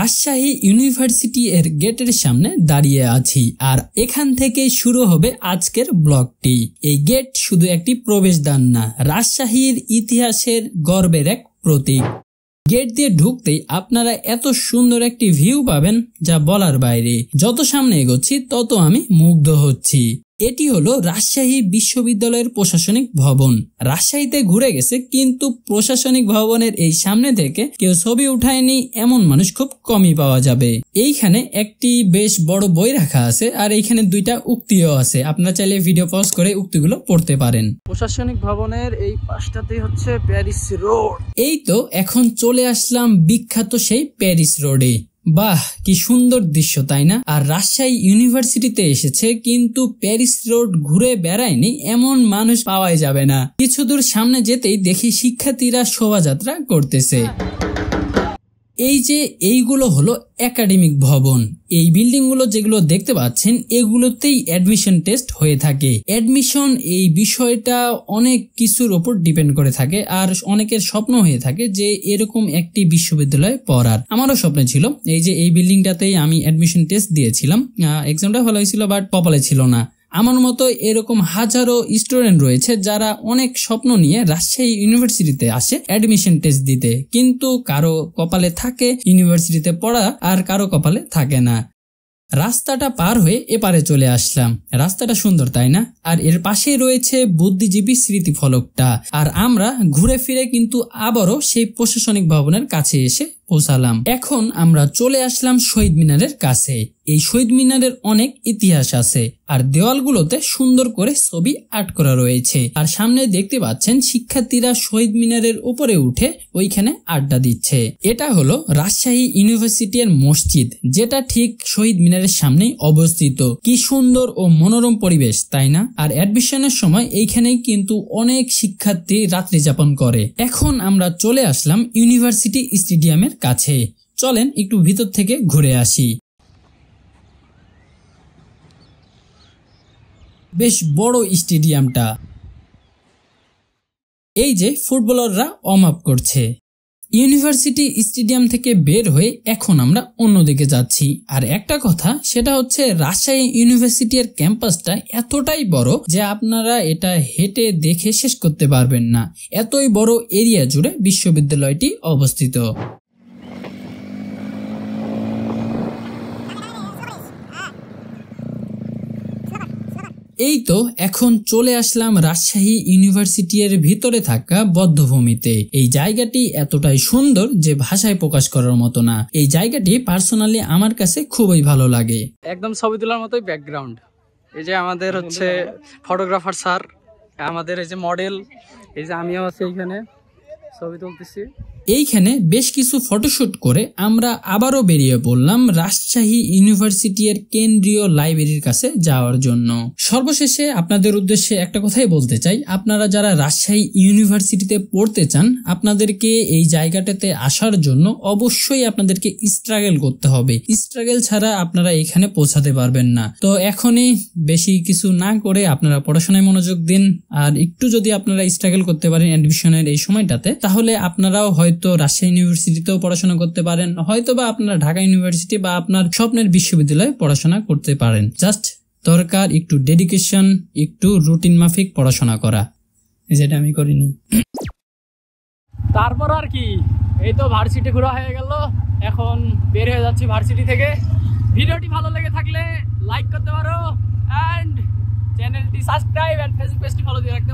Rajshahi university এর গেটের সামনে দাঁড়িয়ে আছি আর এখান থেকে শুরু হবে আজকের ব্লগটি। এই গেট শুধু একটি প্রবেশদ্বার না, রাজশাহীর ইতিহাসের গর্বের এক প্রতীক। গেট দিয়ে ঢুকতেই আপনারা এত সুন্দর একটি ভিউ পাবেন যা বলার বাইরে। যত সামনে এগোচ্ছি তত আমি মুগ্ধ হচ্ছি। এটি হলো রাজশাহী বিশ্ববিদ্যালয়ের প্রশাসনিক ভবন। রাজশাহীতে ঘুরে গেছে কিন্তু প্রশাসনিক ভবনের এই সামনে থেকে কেউ ছবি উঠায়নি এমন মানুষ খুব কমই পাওয়া যাবে। এইখানে একটি বেশ বড় বই রাখা আছে আর এইখানে দুইটা উক্তিও আছে, আপনারা চাইলে ভিডিও পজ করে উক্তিগুলো পড়তে পারেন। প্রশাসনিক ভবনের এই পাশটাতেই হচ্ছে প্যারিস রোড। এই তো এখন চলে আসলাম বিখ্যাত সেই প্যারিস রোডে। বাহ, কি সুন্দর দৃশ্য, তাই না? আর রাজশাহী ইউনিভার্সিটিতে এসেছে কিন্তু প্যারিস রোড ঘুরে বেড়ায়নি এমন মানুষ পাওয়াই যাবে না। কিছু দূর সামনে যেতেই দেখি শিক্ষার্থীরা শোভাযাত্রা করতেছে। এই যে এইগুলো হলো একাডেমিক ভবন। এই বিল্ডিং গুলো যেগুলো দেখতে পাচ্ছেন এগুলোতেই অ্যাডমিশন টেস্ট হয়ে থাকে। অ্যাডমিশন এই বিষয়টা অনেক কিছুর উপর ডিপেন্ড করে থাকে আর অনেকের স্বপ্ন হয়ে থাকে যে এরকম একটি বিশ্ববিদ্যালয়ে পড়ার। আমারও স্বপ্ন ছিল এই যে এই বিল্ডিংটাতেই আমি অ্যাডমিশন টেস্ট দিয়েছিলাম। এক্সামটা ভালো হয়েছিল বাট কপালে ছিল না। আমার মতো এরকম হাজারো স্টুডেন্ট রয়েছে যারা অনেক স্বপ্ন নিয়ে রাজশাহী ইউনিভার্সিটিতে আসে অ্যাডমিশন টেস্ট দিতে, কিন্তু কারো কপালে থাকে ইউনিভার্সিটিতে পড়া আর কারো কপালে থাকে না। রাস্তাটা পার হয়ে এপারে চলে আসলাম। রাস্তাটা সুন্দর, তাই না? আর এর পাশেই রয়েছে বুদ্ধিজীবী স্মৃতি ফলকটা। আর আমরা ঘুরে ফিরে কিন্তু আবারও সেই প্রশাসনিক ভবনের কাছে এসে পৌঁছালাম। এখন আমরা চলে আসলাম শহীদ মিনারের কাছে। এই শহীদ মিনারের অনেক ইতিহাস আছে আর দেওয়ালগুলোতে সুন্দর করে ছবি আর্ট করা রয়েছে। আর সামনে দেখতে পাচ্ছেন শিক্ষার্থীরা শহীদ মিনারের উপরে উঠে ওইখানে আড্ডা দিচ্ছে। এটা হলো রাজশাহী ইউনিভার্সিটির মসজিদ, যেটা ঠিক শহীদ মিনারের সামনেই অবস্থিত। কি সুন্দর ও মনোরম পরিবেশ, তাই না? আর অ্যাডমিশনের সময় এইখানেই কিন্তু অনেক শিক্ষার্থী রাত্রি যাপন করে। এখন আমরা চলে আসলাম ইউনিভার্সিটি স্টেডিয়ামের কাছে। চলেন একটু ভিতর থেকে ঘুরে আসি। বেশ বড় স্টেডিয়ামটা। এই যে ফুটবলাররা ওয়ার্ম আপ করছে। ইউনিভার্সিটি স্টেডিয়াম থেকে বের হয়ে এখন আমরা অন্যদিকে যাচ্ছি। আর একটা কথা, সেটা হচ্ছে রাজশাহী ইউনিভার্সিটির ক্যাম্পাসটা এতটাই বড় যে আপনারা এটা হেঁটে দেখে শেষ করতে পারবেন না। এতই বড় এরিয়া জুড়ে বিশ্ববিদ্যালয়টি অবস্থিত। এই তো এখন চলে আসলাম রাজশাহী ইউনিভার্সিটির ভিতরে থাকা বধ্যভূমিতে। এই জায়গাটি এতটাই সুন্দর যে ভাষায় প্রকাশ করার মতো না। এই জায়গাটি পার্সোনালি আমার কাছে খুবই ভালো লাগে। একদম ছবি তোলার মতোই ব্যাকগ্রাউন্ড। এই যে আমাদের হচ্ছে ফটোগ্রাফার স্যার, আমাদের এই যে মডেল, এই যে আমিও আছি এইখানে ছবি তুলতেছি। এইখানে বেশ কিছু ফটোশুট করে আমরা আবারও বেরিয়ে পড়লাম রাজশাহী ইউনিভার্সিটির কেন্দ্রীয় লাইব্রেরির কাছে যাওয়ার জন্য। সর্বশেষে আপনাদের উদ্দেশ্যে একটা কথাই বলতে চাই, আপনারা যারা রাজশাহী ইউনিভার্সিটিতে পড়তে চান আপনাদেরকে এই জায়গাটাতে আসার জন্য অবশ্যই আপনাদেরকে স্ট্রাগল করতে হবে। স্ট্রাগল ছাড়া আপনারা এখানে পৌঁছাতে পারবেন না। তো এখনই বেশি কিছু না করে আপনারা পড়াশোনায় মনোযোগ দিন। আর একটু যদি আপনারা স্ট্রাগল করতে পারেন অ্যাডমিশনের এই সময়টাতে, তাহলে আপনারাও হয়তো রাজশাহী ইউনিভার্সিটিতেও পড়াশোনা করতে পারেন, হয়তো বা আপনারা ঢাকা ইউনিভার্সিটি বা আপনার স্বপ্নের বিশ্ববিদ্যালয়ে পড়াশোনা করতে পারেন। জাস্ট দরকার একটু ডেডিকেশন, একটু রুটিন মাফিক পড়াশোনা করা, যেটা আমি করিনি। তারপর আর কি, এই তো ভার্সিটি ঘোরা হয়ে গেল, এখন বের হয়ে যাচ্ছি ভার্সিটি থেকে। ভিডিওটি ভালো লেগে থাকলে লাইক করতে পারো, এন্ড চ্যানেলটি সাবস্ক্রাইব এন্ড ফেসবুক পেজটি ফলো দিয়ে রাখতে